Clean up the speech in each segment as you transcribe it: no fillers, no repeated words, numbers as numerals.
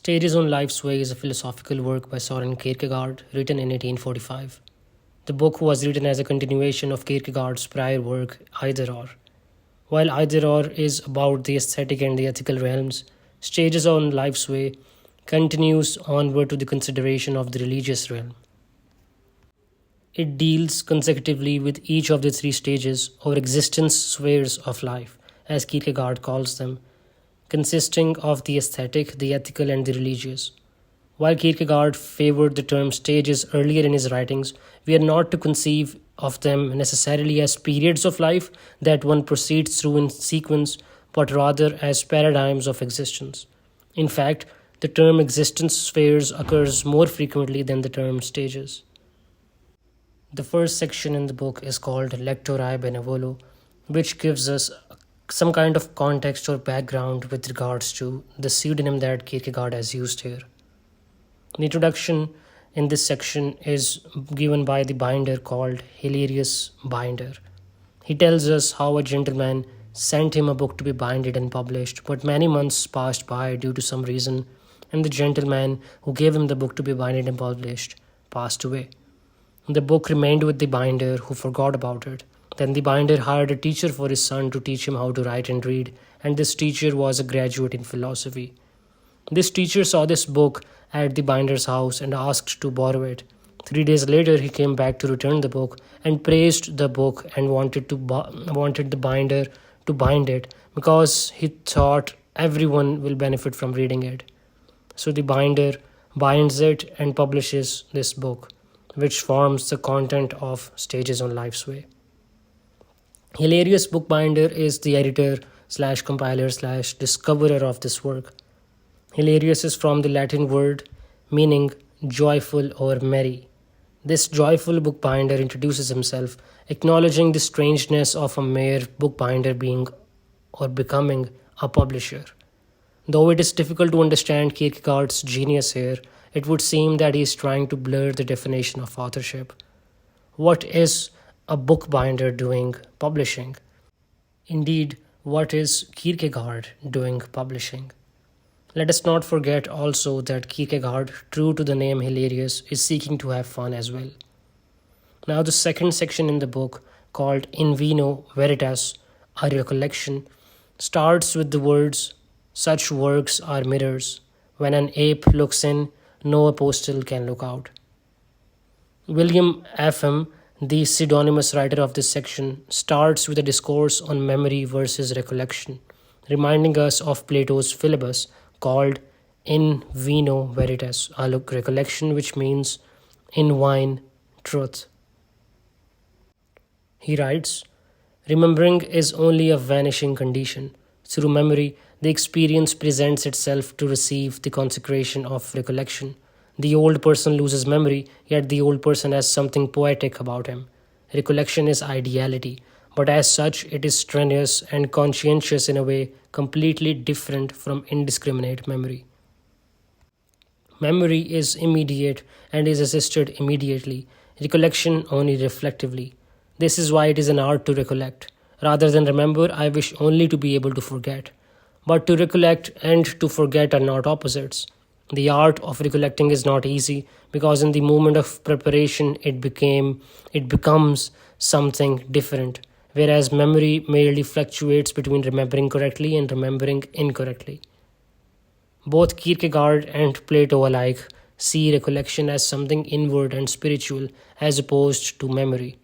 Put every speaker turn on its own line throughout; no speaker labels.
Stages on Life's Way is a philosophical work by Søren Kierkegaard, written in 1845. The book was written as a continuation of Kierkegaard's prior work, Either Or. While Either Or is about the aesthetic and the ethical realms, Stages on Life's Way continues onward to the consideration of the religious realm. It deals consecutively with each of the three stages or existence spheres of life, as Kierkegaard calls them, consisting of the aesthetic, the ethical, and the religious. While Kierkegaard favored the term stages earlier in his writings, we are not to conceive of them necessarily as periods of life that one proceeds through in sequence, but rather as paradigms of existence. In fact, the term existence spheres occurs more frequently than the term stages. The first section in the book is called Lectori Benovolo, which gives us some kind of context or background with regards to the pseudonym that Kierkegaard has used here. The introduction in this section is given by the binder called Hilarious Binder. He tells us how a gentleman sent him a book to be binded and published, but many months passed by due to some reason, and the gentleman who gave him the book to be binded and published passed away. The book remained with the binder, who forgot about it. Then the binder hired a teacher for his son to teach him how to write and read, and this teacher was a graduate in philosophy. This teacher saw this book at the binder's house and asked to borrow it. 3 days later, he came back to return the book and praised the book and wanted the binder to bind it because he thought everyone will benefit from reading it. So the binder binds it and publishes this book, which forms the content of Stages on Life's Way. Hilarious Bookbinder is the editor / compiler / discoverer of this work. Hilarious is from the Latin word meaning joyful or merry. This joyful bookbinder introduces himself, acknowledging the strangeness of a mere bookbinder being or becoming a publisher. Though it is difficult to understand Kierkegaard's genius here, it would seem that he is trying to blur the definition of authorship. What is a bookbinder doing publishing? Indeed, what is Kierkegaard doing publishing? Let us not forget also that Kierkegaard, true to the name Hilarious, is seeking to have fun as well. Now the second section in the book, called In Vino Veritas, a Recollection, starts with the words, "Such works are mirrors. When an ape looks in, no apostle can look out." William F.M., the pseudonymous writer of this section, starts with a discourse on memory versus recollection, reminding us of Plato's Philebus, called In Vino Veritas, a recollection, which means in wine, truth. He writes, "Remembering is only a vanishing condition. Through memory, the experience presents itself to receive the consecration of recollection. The old person loses memory, yet the old person has something poetic about him. Recollection is ideality, but as such it is strenuous and conscientious in a way completely different from indiscriminate memory. Memory is immediate and is assisted immediately, recollection only reflectively. This is why it is an art to recollect. Rather than remember, I wish only to be able to forget. But to recollect and to forget are not opposites. The art of recollecting is not easy because in the moment of preparation it becomes something different, whereas memory merely fluctuates between remembering correctly and remembering incorrectly. Both Kierkegaard and Plato alike see recollection as something inward and spiritual as opposed to memory.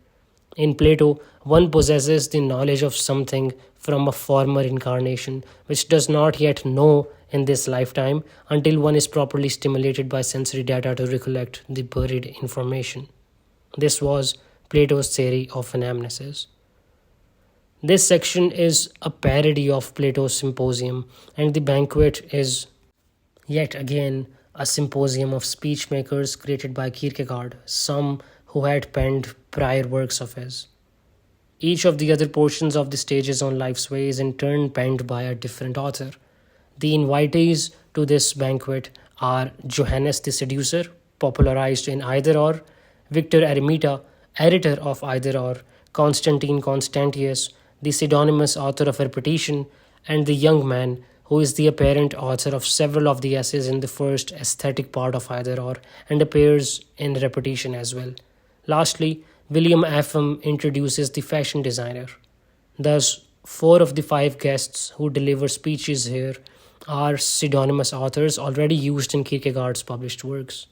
In Plato, one possesses the knowledge of something from a former incarnation, which does not yet know in this lifetime until one is properly stimulated by sensory data to recollect the buried information. This was Plato's theory of anamnesis. This section is a parody of Plato's symposium, and the banquet is yet again a symposium of speech makers created by Kierkegaard, some who had penned prior works of his. Each of the other portions of the Stages on Life's Way is in turn penned by a different author. The invitees to this banquet are Johannes the Seducer, popularized in Either Or, Victor Eremita, editor of Either Or, Constantine Constantius, the pseudonymous author of Repetition, and the young man who is the apparent author of several of the essays in the first aesthetic part of Either Or and appears in Repetition as well. Lastly, William Affam introduces the fashion designer. Thus, four of the five guests who deliver speeches here are pseudonymous authors already used in Kierkegaard's published works.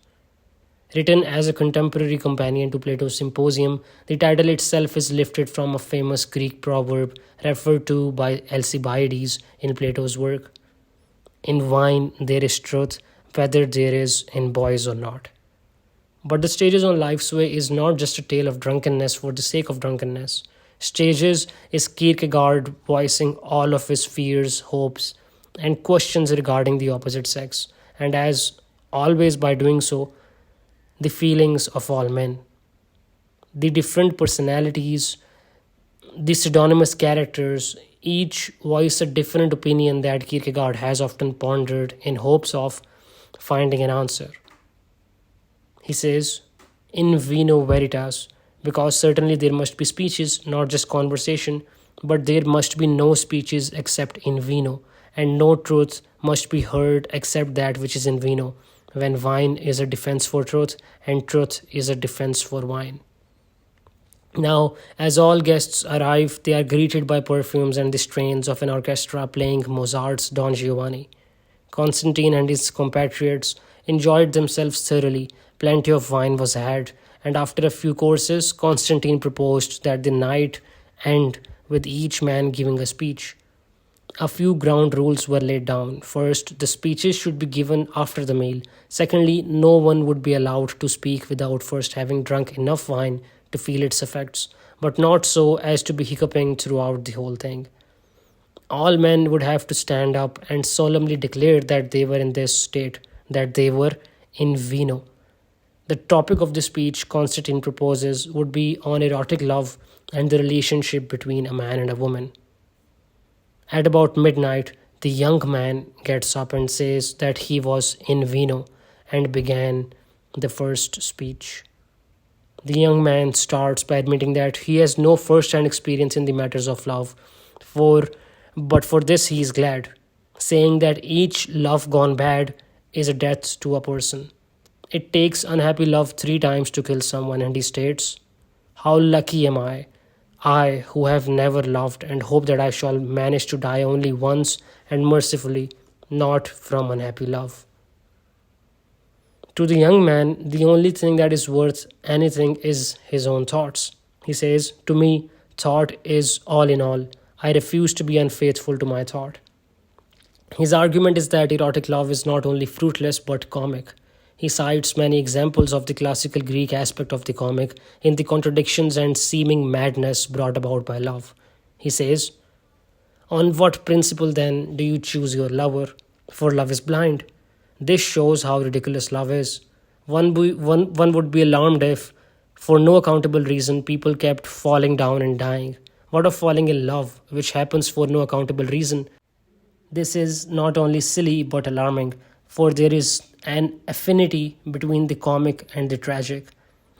Written as a contemporary companion to Plato's Symposium, the title itself is lifted from a famous Greek proverb referred to by Alcibiades in Plato's work. In wine there is truth, whether there is in boys or not. But the Stages on Life's Way is not just a tale of drunkenness for the sake of drunkenness. Stages is Kierkegaard voicing all of his fears, hopes, and questions regarding the opposite sex, and as always by doing so, the feelings of all men. The different personalities, the pseudonymous characters, each voice a different opinion that Kierkegaard has often pondered in hopes of finding an answer. He says, in Vino Veritas, because certainly there must be speeches, not just conversation, but there must be no speeches except in vino, and no truth must be heard except that which is in vino, when wine is a defense for truth and truth is a defense for wine. Now, as all guests arrive, they are greeted by perfumes and the strains of an orchestra playing Mozart's Don Giovanni. Constantine and his compatriots enjoyed themselves thoroughly, plenty of wine was had, and after a few courses, Constantine proposed that the night end with each man giving a speech. A few ground rules were laid down. First, the speeches should be given after the meal. Secondly, no one would be allowed to speak without first having drunk enough wine to feel its effects, but not so as to be hiccuping throughout the whole thing. All men would have to stand up and solemnly declare that they were in this state, that they were in vino. The topic of the speech Constantine proposes would be on erotic love and the relationship between a man and a woman. At about midnight, the young man gets up and says that he was in vino and began the first speech. The young man starts by admitting that he has no first-hand experience in the matters of love, but for this he is glad, saying that each love gone bad is a death to a person. It takes unhappy love 3 times to kill someone, and he states, "How lucky am I who have never loved and hope that I shall manage to die only once and mercifully, not from unhappy love." To the young man, the only thing that is worth anything is his own thoughts. He says, "To me, thought is all in all. I refuse to be unfaithful to my thought." His argument is that erotic love is not only fruitless but comic. He cites many examples of the classical Greek aspect of the comic in the contradictions and seeming madness brought about by love. He says, "On what principle then do you choose your lover? For love is blind." This shows how ridiculous love is. One would be alarmed if, for no accountable reason, people kept falling down and dying. What of falling in love, which happens for no accountable reason? This is not only silly but alarming, for there is an affinity between the comic and the tragic.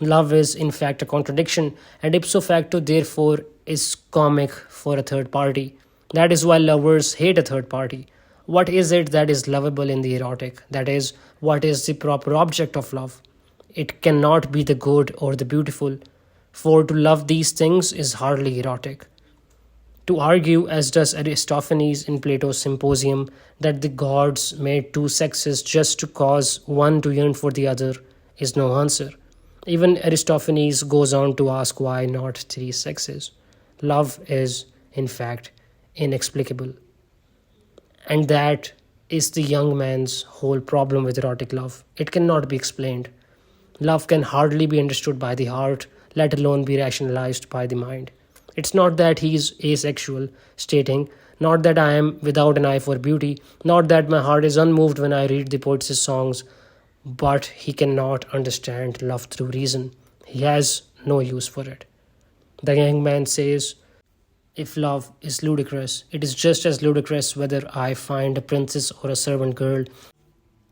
Love is, in fact, a contradiction, and ipso facto, therefore, is comic for a third party. That is why lovers hate a third party. What is it that is lovable in the erotic? That is, what is the proper object of love? It cannot be the good or the beautiful, for to love these things is hardly erotic. To argue, as does Aristophanes in Plato's Symposium, that the gods made 2 sexes just to cause one to yearn for the other is no answer. Even Aristophanes goes on to ask why not 3 sexes. Love is, in fact, inexplicable. And that is the young man's whole problem with erotic love. It cannot be explained. Love can hardly be understood by the heart, let alone be rationalized by the mind. It's not that he is asexual, stating, "Not that I am without an eye for beauty, not that my heart is unmoved when I read the poets' songs," but he cannot understand love through reason. He has no use for it. The young man says, "If love is ludicrous, it is just as ludicrous whether I find a princess or a servant girl.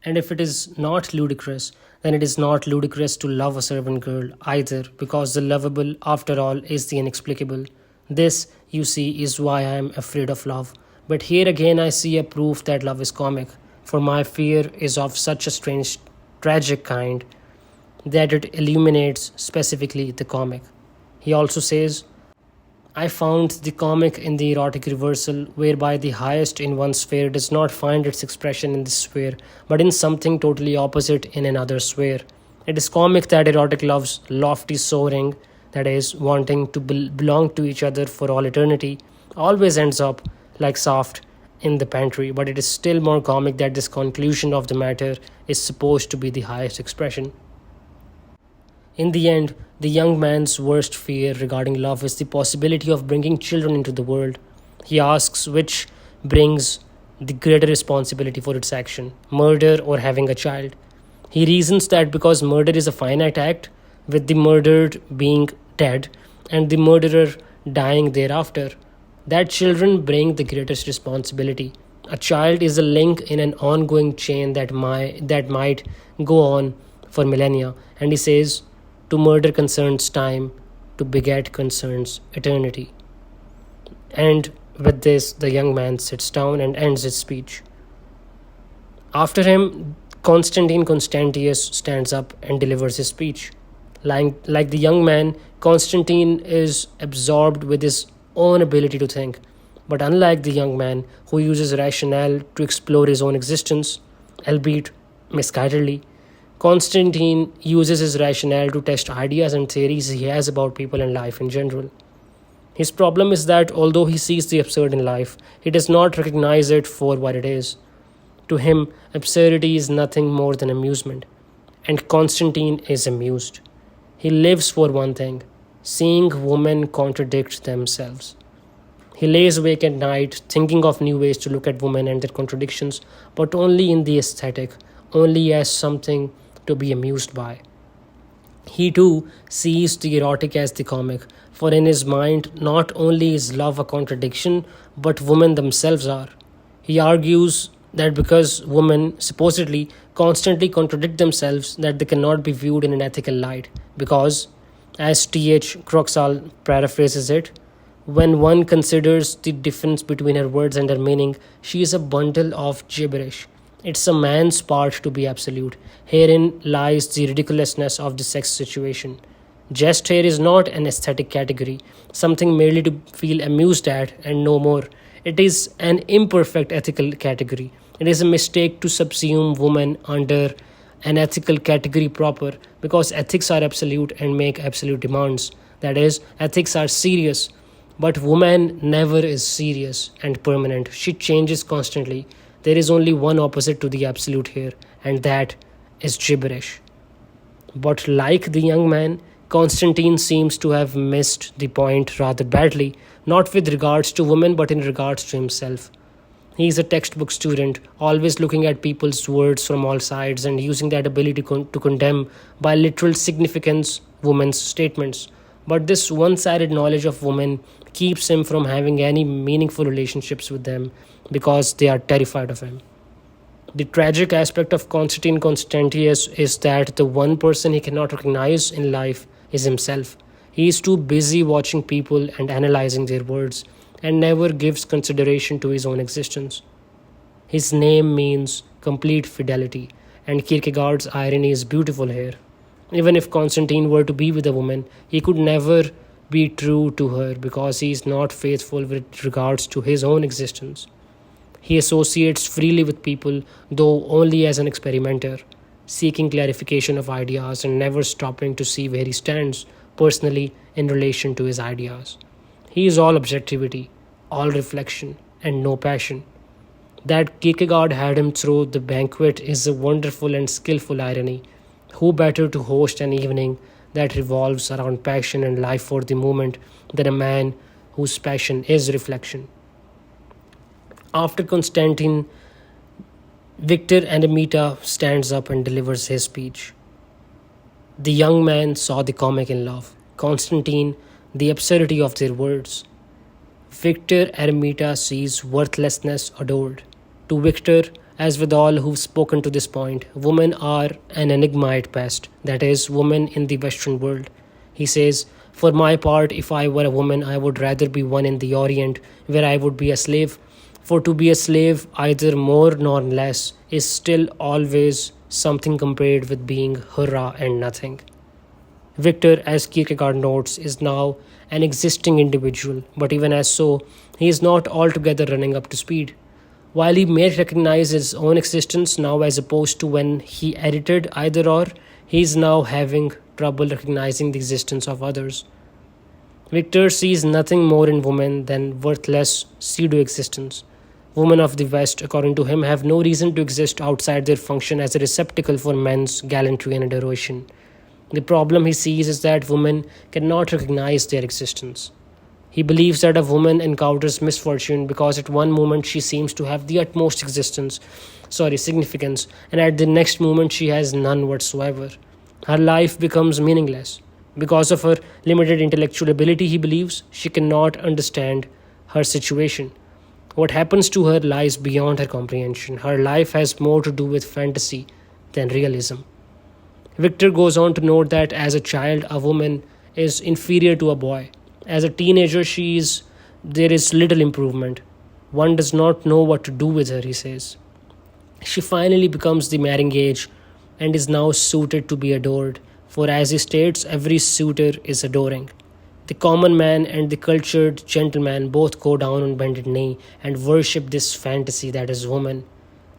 And if it is not ludicrous, then it is not ludicrous to love a servant girl either, because the lovable, after all, is the inexplicable. This, you see, is why I am afraid of love, But here again, I see a proof that love is comic, for my fear is of such a strange, tragic kind that it illuminates specifically the comic. He also says, I found the comic in the erotic reversal, whereby the highest in one sphere does not find its expression in this sphere, but in something totally opposite in another sphere. It is comic that erotic love's lofty soaring, that is, wanting to belong to each other for all eternity, always ends up like soft in the pantry, but it is still more comic that this conclusion of the matter is supposed to be the highest expression. In the end, the young man's worst fear regarding love is the possibility of bringing children into the world. He asks which brings the greater responsibility for its action, murder or having a child. He reasons that because murder is a finite act, with the murdered being dead and the murderer dying thereafter, that children bring the greatest responsibility. A child is a link in an ongoing chain that might go on for millennia. And he says, to murder concerns time, to beget concerns eternity. And with this, the young man sits down and ends his speech. After him, Constantine Constantius stands up and delivers his speech. Like the young man, Constantine is absorbed with his own ability to think. But unlike the young man who uses rationale to explore his own existence, albeit misguidedly, Constantine uses his rationale to test ideas and theories he has about people and life in general. His problem is that although he sees the absurd in life, he does not recognize it for what it is. To him, absurdity is nothing more than amusement, and Constantine is amused. He lives for one thing, seeing women contradict themselves. He lays awake at night thinking of new ways to look at women and their contradictions, but only in the aesthetic, only as something to be amused by. He too sees the erotic as the comic, for in his mind not only is love a contradiction, but women themselves are. He argues that because women supposedly constantly contradict themselves, that they cannot be viewed in an ethical light, because, as T.H. Croxall paraphrases it, when one considers the difference between her words and her meaning, she is a bundle of gibberish. It's a man's part to be absolute. Herein lies the ridiculousness of the sex situation. Jest here is not an aesthetic category, something merely to feel amused at and no more. It is an imperfect ethical category. It is a mistake to subsume woman under an ethical category proper, because ethics are absolute and make absolute demands. That is, ethics are serious. But woman never is serious and permanent. She changes constantly. There is only one opposite to the absolute here, and that is gibberish. But like the young man, Constantine seems to have missed the point rather badly, not with regards to women but in regards to himself. He is a textbook student, always looking at people's words from all sides and using that ability to condemn by literal significance women's statements. But this one-sided knowledge of women keeps him from having any meaningful relationships with them because they are terrified of him. The tragic aspect of Constantine Constantius is that the one person he cannot recognize in life is himself. He is too busy watching people and analyzing their words, and never gives consideration to his own existence. His name means complete fidelity, and Kierkegaard's irony is beautiful here. Even if Constantine were to be with a woman, he could never be true to her because he is not faithful with regards to his own existence. He associates freely with people, though only as an experimenter, seeking clarification of ideas and never stopping to see where he stands personally in relation to his ideas. He is all objectivity, all reflection, and no passion. That Kierkegaard had him throw the banquet is a wonderful and skillful irony. Who better to host an evening that revolves around passion and life for the moment than a man whose passion is reflection? After Constantine, Victor Andromeda stands up and delivers his speech. The young man saw the comic in love, Constantine, the absurdity of their words. Victor Andromeda sees worthlessness adored. To Victor, as with all who've spoken to this point, women are an enigma at best, that is, women in the Western world. He says, for my part, if I were a woman, I would rather be one in the Orient, where I would be a slave, For to be a slave, either more nor less, is still always something compared with being hurrah and nothing. Victor, as Kierkegaard notes, is now an existing individual, but even as so, he is not altogether running up to speed. While he may recognize his own existence now as opposed to when he edited either or, he is now having trouble recognizing the existence of others. Victor sees nothing more in women than worthless pseudo existence. Women of the West, according to him, have no reason to exist outside their function as a receptacle for men's gallantry and adoration. The problem he sees is that women cannot recognize their existence. He believes that a woman encounters misfortune because at one moment she seems to have the utmost significance, and at the next moment she has none whatsoever. Her life becomes meaningless. Because of her limited intellectual ability, he believes, she cannot understand her situation. What happens to her lies beyond her comprehension. Her life has more to do with fantasy than realism. Victor goes on to note that as a child, a woman is inferior to a boy. As a teenager, there is little improvement. One does not know what to do with her, he says. She finally becomes the marrying age and is now suited to be adored, for as he states, every suitor is adoring. The common man and the cultured gentleman both go down on bended knee and worship this fantasy that is woman.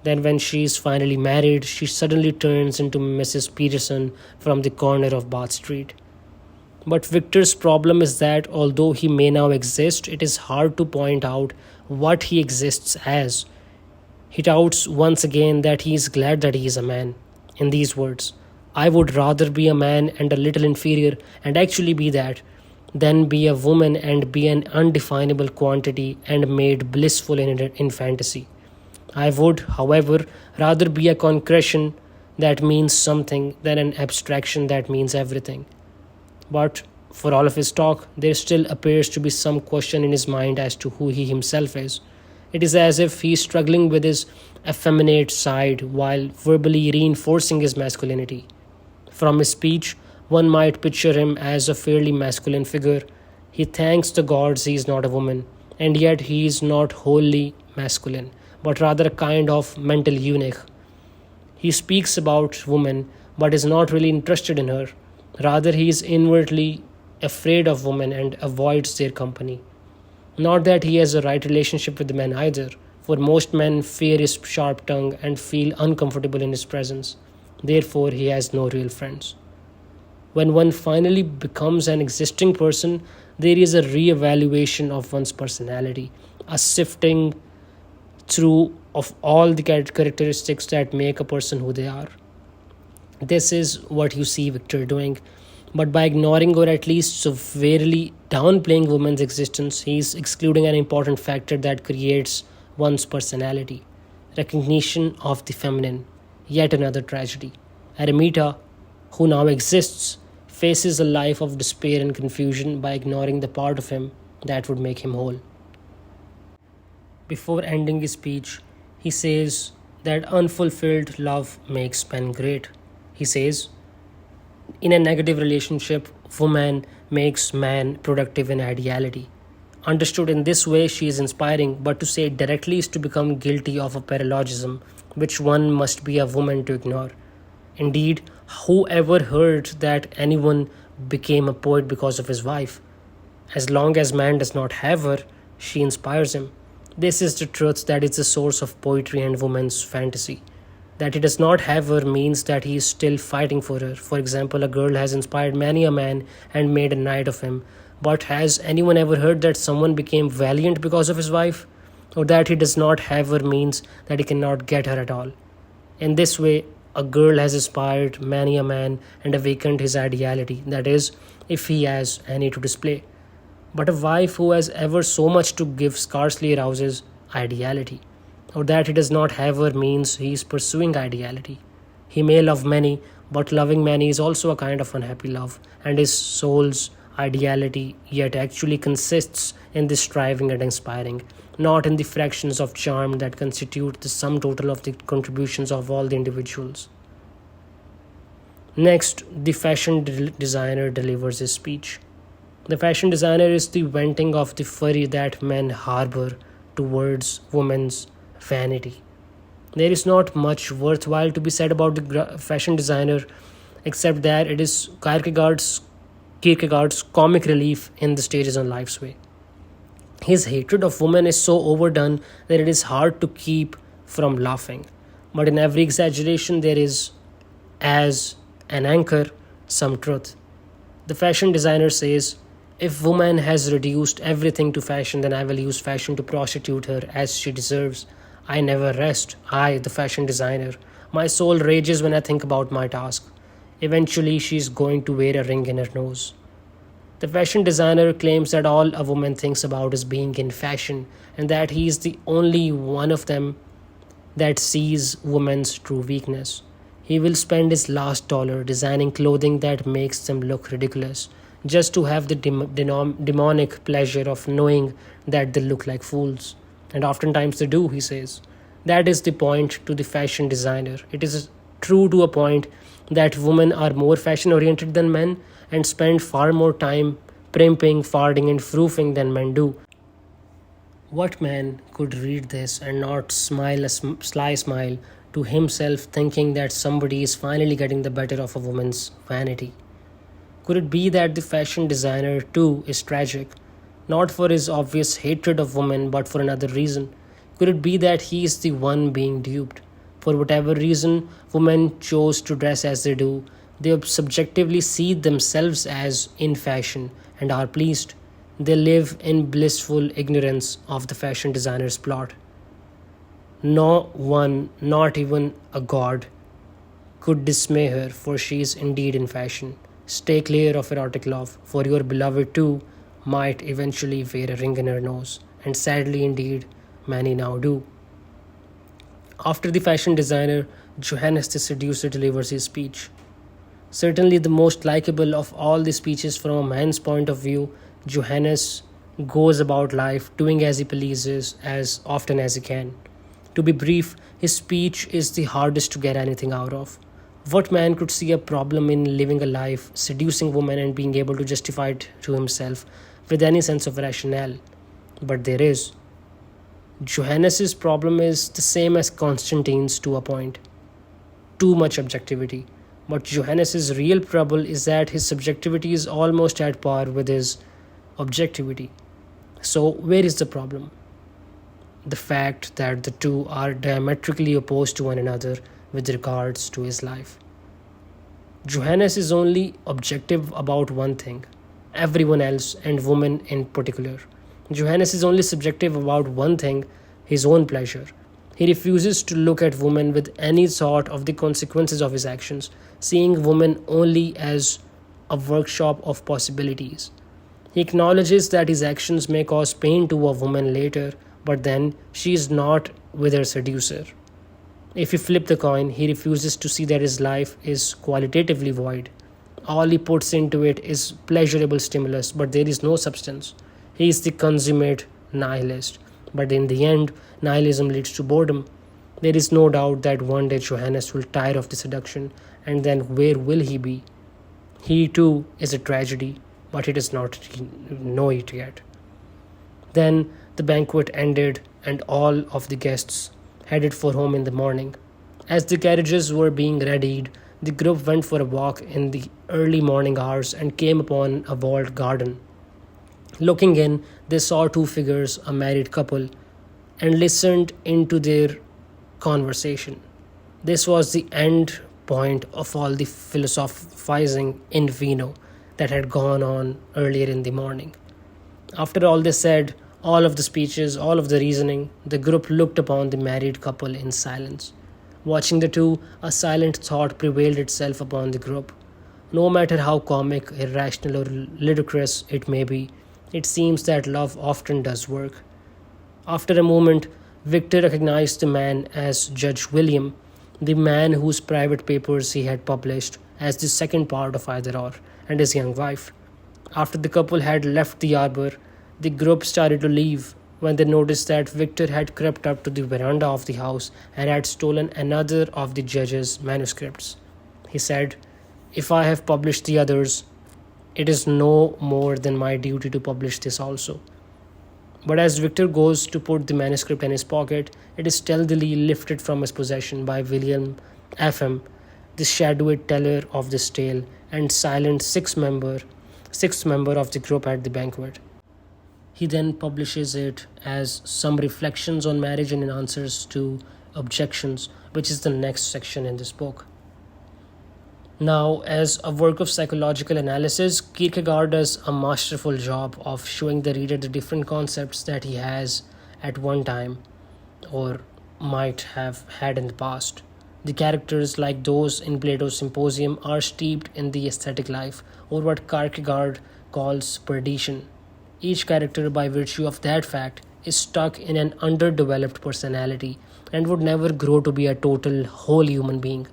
Then, when she is finally married, she suddenly turns into Mrs. Peterson from the corner of Bath Street. But Victor's problem is that although he may now exist, it is hard to point out what he exists as. He doubts once again that he is glad that he is a man. In these words, I would rather be a man and a little inferior and actually be that, than be a woman and be an undefinable quantity and made blissful in fantasy. I would, however, rather be a concretion that means something than an abstraction that means everything. But for all of his talk, there still appears to be some question in his mind as to who he himself is. It is as if he is struggling with his effeminate side while verbally reinforcing his masculinity. From his speech, one might picture him as a fairly masculine figure. He thanks the gods he is not a woman, and yet he is not wholly masculine, but rather a kind of mental eunuch. He speaks about women, but is not really interested in her. Rather, he is inwardly afraid of women and avoids their company. Not that he has a right relationship with the men either, for most men fear his sharp tongue and feel uncomfortable in his presence. Therefore, he has no real friends. When one finally becomes an existing person, there is a re-evaluation of one's personality, a sifting through of all the characteristics that make a person who they are. This is what you see Victor doing, but by ignoring or at least severely downplaying women's existence, he is excluding an important factor that creates one's personality: recognition of the feminine. Yet another tragedy. Eremita, who now exists, faces a life of despair and confusion by ignoring the part of him that would make him whole. Before ending his speech, he says that unfulfilled love makes men great. He says, in a negative relationship, woman makes man productive in ideality. Understood in this way, she is inspiring, but to say it directly is to become guilty of a paralogism, which one must be a woman to ignore. Indeed, who ever heard that anyone became a poet because of his wife? As long as man does not have her, she inspires him. This is the truth that is the source of poetry and woman's fantasy. That he does not have her means that he is still fighting for her. For example, a girl has inspired many a man and made a knight of him. But has anyone ever heard that someone became valiant because of his wife? Or that he does not have her means that he cannot get her at all? In this way, a girl has inspired many a man and awakened his ideality, that is, if he has any to display. But a wife who has ever so much to give scarcely arouses ideality. Or that he does not have her means he is pursuing ideality. He may love many, but loving many is also a kind of unhappy love, and his soul's ideality yet actually consists in this striving and inspiring, not in the fractions of charm that constitute the sum total of the contributions of all the individuals. Next, the fashion designer delivers his speech. The fashion designer is the venting of the fury that men harbor towards women's vanity. There is not much worthwhile to be said about the fashion designer, except that it is Kierkegaard's comic relief in the stages on life's way. His hatred of women is so overdone that it is hard to keep from laughing. But in every exaggeration, there is, as an anchor, some truth. The fashion designer says, if woman has reduced everything to fashion, then I will use fashion to prostitute her as she deserves. I never rest. I, the fashion designer. My soul rages when I think about my task. Eventually, she is going to wear a ring in her nose. The fashion designer claims that all a woman thinks about is being in fashion, and that he is the only one of them that sees women's true weakness. He will spend his last dollar designing clothing that makes them look ridiculous, just to have the demonic pleasure of knowing that they look like fools. And oftentimes they do, he says. That is the point to the fashion designer. It is true to a point that women are more fashion oriented than men and spend far more time primping, farding, and froofing than men do. What man could read this and not smile a sly smile to himself, thinking that somebody is finally getting the better of a woman's vanity? Could it be that the fashion designer too is tragic, not for his obvious hatred of women but for another reason? Could it be that he is the one being duped? For whatever reason women chose to dress as they do, they subjectively see themselves as in fashion and are pleased. They live in blissful ignorance of the fashion designer's plot. No one, not even a god, could dismay her, for she is indeed in fashion. Stay clear of erotic love, for your beloved too might eventually wear a ring in her nose, and sadly indeed, many now do. After the fashion designer, Johannes the seducer delivers his speech. Certainly the most likable of all the speeches from a man's point of view, Johannes goes about life doing as he pleases as often as he can. To be brief, his speech is the hardest to get anything out of. What man could see a problem in living a life, seducing women, and being able to justify it to himself with any sense of rationale? But there is. Johannes's problem is the same as Constantine's to a point. Too much objectivity. But Johannes's real trouble is that his subjectivity is almost at par with his objectivity. So where is the problem? The fact that the two are diametrically opposed to one another with regards to his life. Johannes is only objective about one thing, everyone else and women in particular. Johannes is only subjective about one thing, his own pleasure. He refuses to look at women with any thought of the consequences of his actions, seeing women only as a workshop of possibilities. He acknowledges that his actions may cause pain to a woman later, but then she is not with her seducer. If you flip the coin, he refuses to see that his life is qualitatively void. All he puts into it is pleasurable stimulus, but there is no substance. He is the consummate nihilist. But in the end, nihilism leads to boredom. There is no doubt that one day Johannes will tire of the seduction, and then where will he be? He too is a tragedy, but he does not know it yet. Then the banquet ended, and all of the guests headed for home in the morning. As the carriages were being readied, the group went for a walk in the early morning hours and came upon a walled garden. Looking in, they saw two figures, a married couple, and listened into their conversation. This was the end point of all the philosophizing in vino that had gone on earlier in the morning. After all they said, all of the speeches, all of the reasoning, the group looked upon the married couple in silence. Watching the two, a silent thought prevailed itself upon the group. No matter how comic, irrational, or ludicrous it may be, it seems that love often does work. After a moment, Victor recognized the man as Judge William, the man whose private papers he had published as the second part of Either Or, and his young wife. After the couple had left the arbor, the group started to leave when they noticed that Victor had crept up to the veranda of the house and had stolen another of the judge's manuscripts. He said, "If I have published the others, it is no more than my duty to publish this also." But as Victor goes to put the manuscript in his pocket, it is stealthily lifted from his possession by William F.M., the shadowy teller of this tale and silent sixth member of the group at the banquet. He then publishes it as Some Reflections on Marriage and in Answers to Objections, which is the next section in this book. Now, as a work of psychological analysis, Kierkegaard does a masterful job of showing the reader the different concepts that he has at one time or might have had in the past. The characters, like those in Plato's Symposium, are steeped in the aesthetic life, or what Kierkegaard calls perdition. Each character, by virtue of that fact, is stuck in an underdeveloped personality and would never grow to be a total whole human being.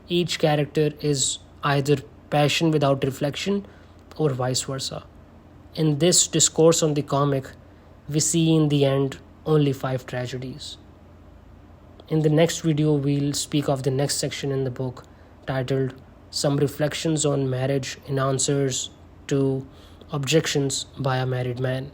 Each character is either passion without reflection or vice versa. In this discourse on the comic, we see in the end only 5 tragedies. In the next video, we'll speak of the next section in the book titled Some Reflections on Marriage in Answers to Objections by a Married Man.